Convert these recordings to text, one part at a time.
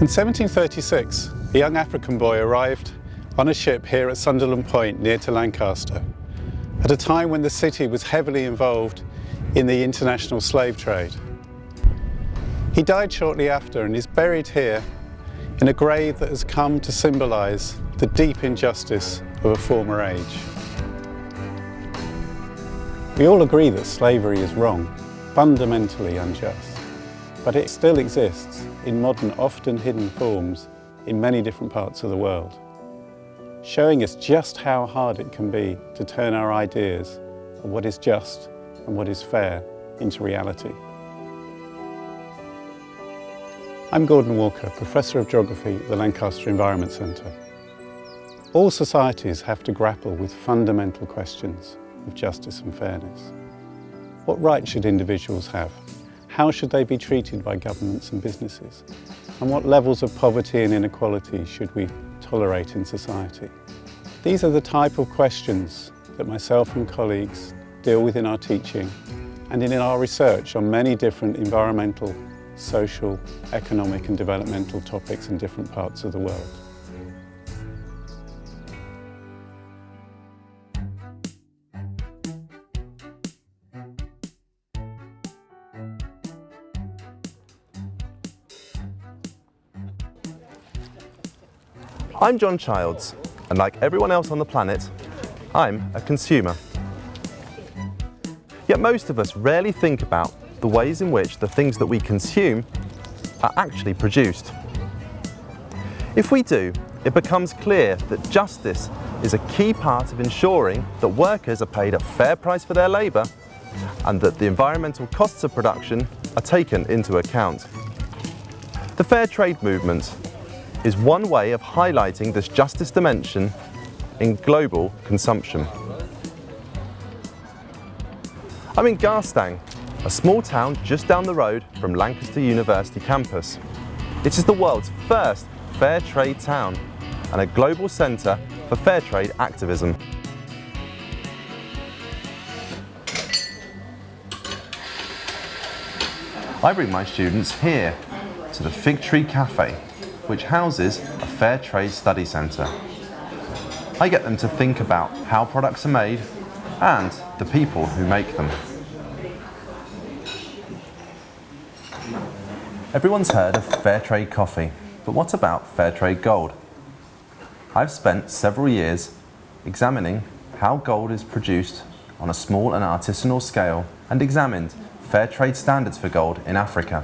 In 1736, a young African boy arrived on a ship here at Sunderland Point near to Lancaster, at a time when the city was heavily involved in the international slave trade. He died shortly after and is buried here in a grave that has come to symbolise the deep injustice of a former age. We all agree that slavery is wrong, fundamentally unjust, but it still exists in modern, often hidden forms in many different parts of the world, showing us just how hard it can be to turn our ideas of what is just and what is fair into reality. I'm Gordon Walker, Professor of Geography at the Lancaster Environment Centre. All societies have to grapple with fundamental questions of justice and fairness. What rights should individuals have? How should they be treated by governments and businesses? And what levels of poverty and inequality should we tolerate in society? These are the type of questions that myself and colleagues deal with in our teaching and in our research on many different environmental, social, economic and developmental topics in different parts of the world. I'm John Childs, and like everyone else on the planet, I'm a consumer. Yet most of us rarely think about the ways in which the things that we consume are actually produced. If we do, it becomes clear that justice is a key part of ensuring that workers are paid a fair price for their labour and that the environmental costs of production are taken into account. The fair trade movement is one way of highlighting this justice dimension in global consumption. I'm in Garstang, a small town just down the road from Lancaster University campus. It is the world's first fair trade town and a global centre for fair trade activism. I bring my students here to the Fig Tree Cafe, which houses a fair trade study centre. I get them to think about how products are made and the people who make them. Everyone's heard of fair trade coffee, but what about fair trade gold? I've spent several years examining how gold is produced on a small and artisanal scale and examined fair trade standards for gold in Africa.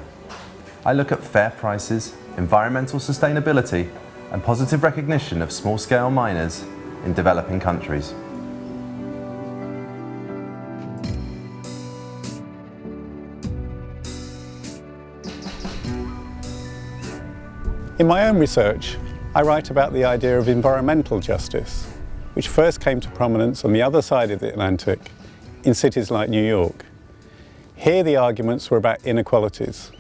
I look at fair prices, environmental sustainability and positive recognition of small-scale miners in developing countries. In my own research, I write about the idea of environmental justice, which first came to prominence on the other side of the Atlantic in cities like New York. Here the arguments were about inequalities,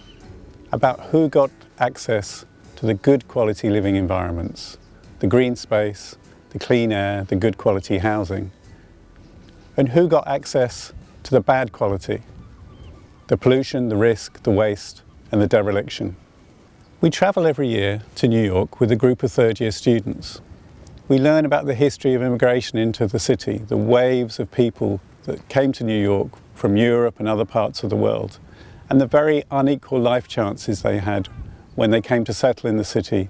about who got access to the good quality living environments, the green space, the clean air, the good quality housing, and who got access to the bad quality, the pollution, the risk, the waste, and the dereliction. We travel every year to New York with a group of third-year students. We learn about the history of immigration into the city, the waves of people that came to New York from Europe and other parts of the world, and the very unequal life chances they had when they came to settle in the city.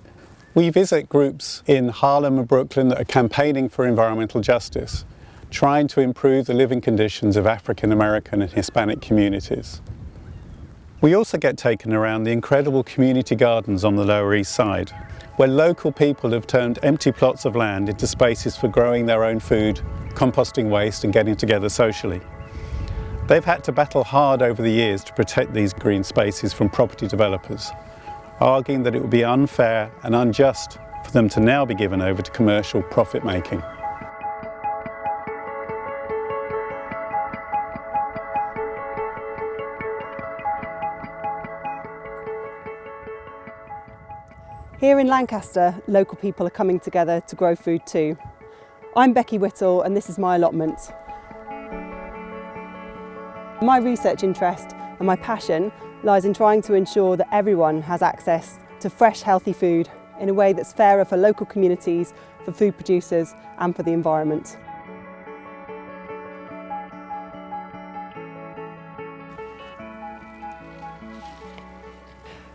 We visit groups in Harlem and Brooklyn that are campaigning for environmental justice, trying to improve the living conditions of African American and Hispanic communities. We also get taken around the incredible community gardens on the Lower East Side, where local people have turned empty plots of land into spaces for growing their own food, composting waste and getting together socially. They've had to battle hard over the years to protect these green spaces from property developers, arguing that it would be unfair and unjust for them to now be given over to commercial profit making. Here in Lancaster, local people are coming together to grow food too. I'm Becky Whittle and this is my allotment. My research interest and my passion lies in trying to ensure that everyone has access to fresh, healthy food in a way that's fairer for local communities, for food producers and for the environment.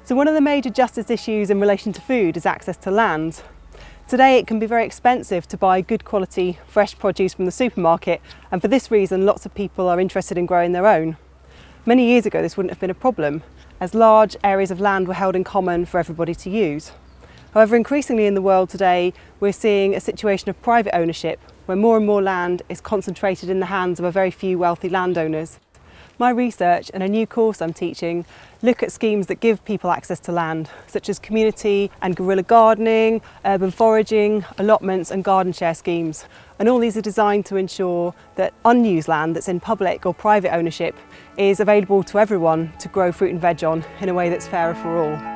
So one of the major justice issues in relation to food is access to land. Today it can be very expensive to buy good quality fresh produce from the supermarket, and for this reason lots of people are interested in growing their own. Many years ago this wouldn't have been a problem, as large areas of land were held in common for everybody to use. However, increasingly in the world today we're seeing a situation of private ownership where more and more land is concentrated in the hands of a very few wealthy landowners. My research and a new course I'm teaching look at schemes that give people access to land, such as community and guerrilla gardening, urban foraging, allotments and garden share schemes. And all these are designed to ensure that unused land that's in public or private ownership is available to everyone to grow fruit and veg on in a way that's fairer for all.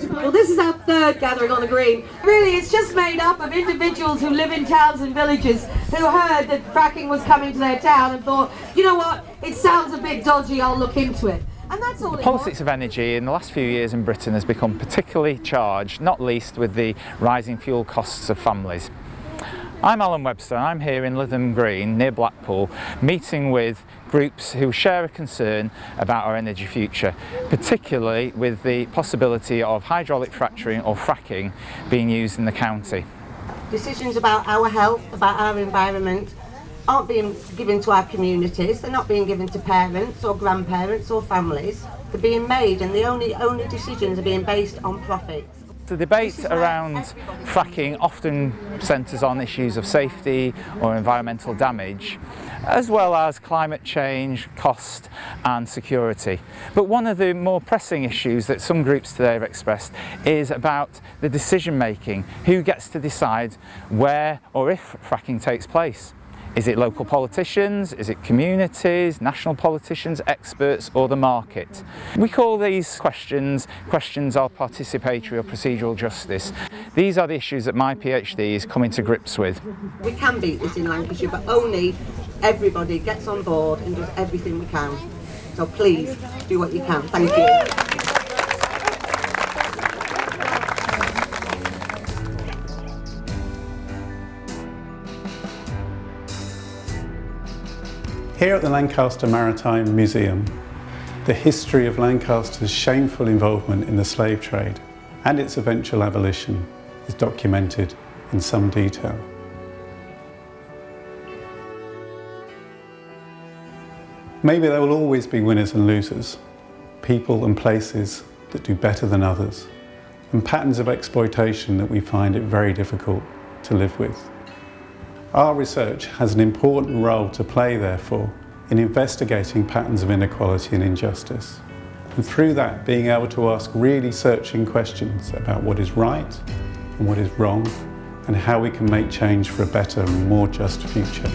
Well, this is our third gathering on the green. Really, it's just made up of individuals who live in towns and villages who heard that fracking was coming to their town and thought, you know what, it sounds a bit dodgy, I'll look into it. And that's all. The politics of energy in the last few years in Britain has become particularly charged, not least with the rising fuel costs of families. I'm Alan Webster, and I'm here in Lytham Green near Blackpool, meeting with groups who share a concern about our energy future, particularly with the possibility of hydraulic fracturing or fracking being used in the county. Decisions about our health, about our environment, aren't being given to our communities. They're not being given to parents or grandparents or families. They're being made, and the only decisions are being based on profits. The debate around fracking often centres on issues of safety or environmental damage, as well as climate change, cost and security. But one of the more pressing issues that some groups today have expressed is about the decision making. Who gets to decide where or if fracking takes place? Is it local politicians? Is it communities, national politicians, experts, or the market? We call these questions of participatory or procedural justice. These are the issues that my PhD is coming to grips with. We can beat this in Lancashire, but only everybody gets on board and does everything we can. So please do what you can. Thank you. Here at the Lancaster Maritime Museum, the history of Lancaster's shameful involvement in the slave trade and its eventual abolition is documented in some detail. Maybe there will always be winners and losers, people and places that do better than others, and patterns of exploitation that we find it very difficult to live with. Our research has an important role to play, therefore, in investigating patterns of inequality and injustice, and through that being able to ask really searching questions about what is right and what is wrong, and how we can make change for a better and more just future.